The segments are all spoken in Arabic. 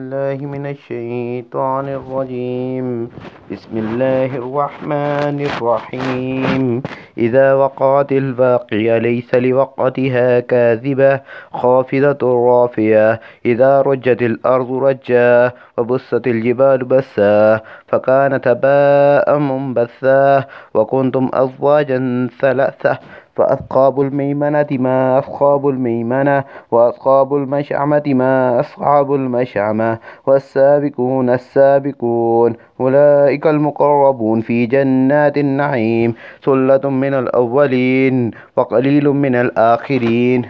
الله من الشيطان الرجيم. بسم الله الرحمن الرحيم. إذا وقعت الواقعة ليس لوقعتها كاذبة خافضة رافعة إذا رجت الأرض رجا وبست الجبال بسا فكانت هباء منبثا وكنتم أزواجا ثلاثة فأصحاب الميمنة ما أصحاب الميمنة وأصحاب المشأمة ما أصحاب المشأمة والسابقون السابقون أولئك المقربون في جنات النعيم ثلة من الأولين وقليل من الآخرين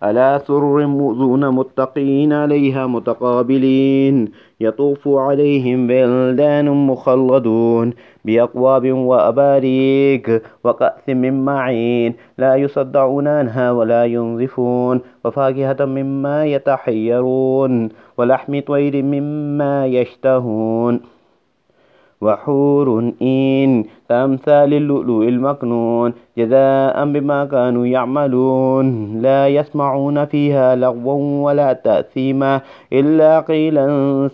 على سرر موضونة متقين عليها متقابلين يطوف عليهم بلدان مخلدون بأكواب وأباريك وكأس من معين لا يصدعون عنها ولا ينزفون وفاكهة مما يتحيرون ولحم طير مما يشتهون وحور إن كأمثال اللؤلؤ المكنون جزاء بما كانوا يعملون لا يسمعون فيها لغوا ولا تأثيما إلا قيلا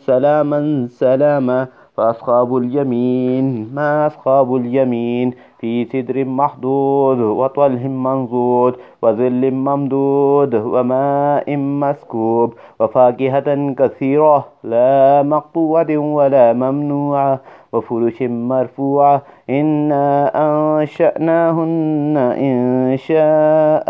سلاما سلاما فأصحاب اليمين ما أصحاب اليمين في سدر محضود وطلح منضود وظل ممدود وماء مسكوب وفاكهة كثيرة لا مقطوعة ولا ممنوعة وفرش مرفوعة إنا أنشأناهن إنشاء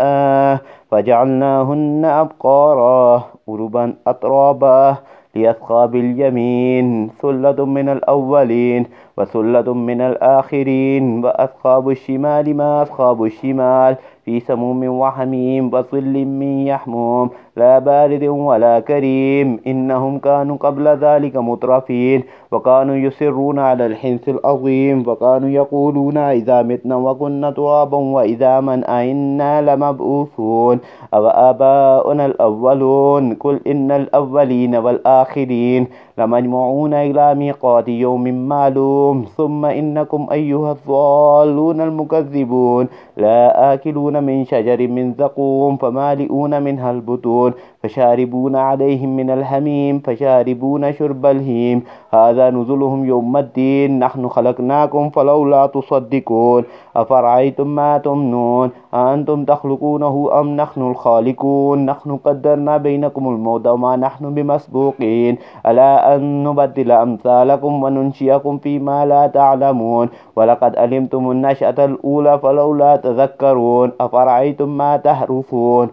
فجعلناهن أبقارا عربا أترابا لأصحاب اليمين ثلة من الأولين وثلة من الآخرين وأصحاب الشمال ما أصحاب الشمال في سموم وحميم وظل من يحموم لا بارد ولا كريم إنهم كانوا قبل ذلك مترفين وكانوا يصرون على الحنث العظيم وكانوا يقولون إذا متنا وكنا ترابا وإذا من أئنا لمبعوثون أو آباؤنا الأولون قل إن الأولين والآخرين لمجموعون إلى ميقات يوم معلوم ثم إنكم أيها الضالون المكذبون لا آكلون من شجر من زقوم فمالئون منها البطون فشاربون عليهم من الحميم فشاربون شرب الهيم هذا نزلهم يوم الدين نحن خلقناكم فلولا تصدقون أفرأيتم ما تمنون أأنتم تخلقونه أم نحن الخالقون نحن قدرنا بينكم الموت وما نحن بمسبوقين ألا أن نبدل أمثالكم وننشئكم فيما لا تعلمون ولقد علمتم النشأة الأولى فلولا تذكرون أفرأيتم ما تحرثون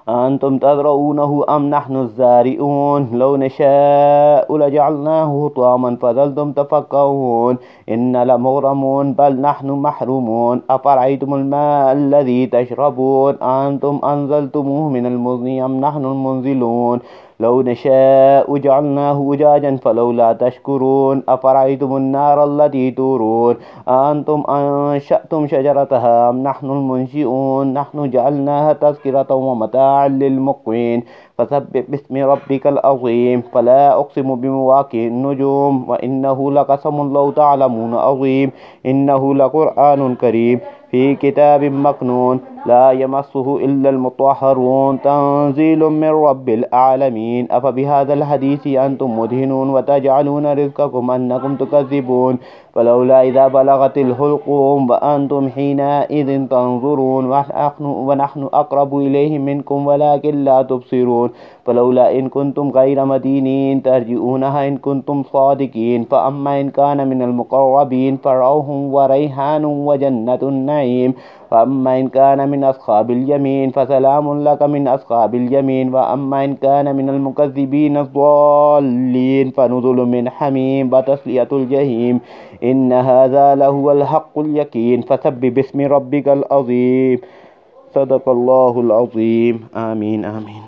أنتم تزرعونه أم نحن الزارعون لو نشاء لجعلناه حطاما فظلتم تفكهون إن لمغرمون بل نحن محرومون أفرأيتم الماء الذي تشربون أنتم أنزلتموه من المزن أم نحن المنزلون لو نشاء جعلناه أجاجا فلولا تشكرون أفرأيتم النار التي تورون أنتم أنشأتم شجرتها أم نحن المنشئون نحن جعلناها تذكرة ومتاعا للمقوين فسبح باسم ربك العظيم فلا أقسم بمواقع النجوم وإنه لقسم لو تعلمون عظيم إنه لقرآن كريم في كتاب مكنون لا يمسه إلا المطهرون تنزيل من رب العالمين أفبهذا الحديث أنتم مدهنون وتجعلون رزقكم أنكم تكذبون فلولا إذا بلغت الحلقوم وأنتم حينئذ تنظرون ونحن أقرب إليه منكم ولكن لا تبصرون فلولا إن كنتم غير مدينين ترجعونها إن كنتم صادقين فأما إن كان من المقربين فروح وريحان وجنة النعيم وأما إن كان من أصحاب اليمين فسلام لك من أصحاب اليمين وأما إن كان من المكذبين الضالين فنزل من حميم وتصلية الجحيم إن هذا لهو الحق اليقين فسبح باسم ربك العظيم صدق الله العظيم آمين آمين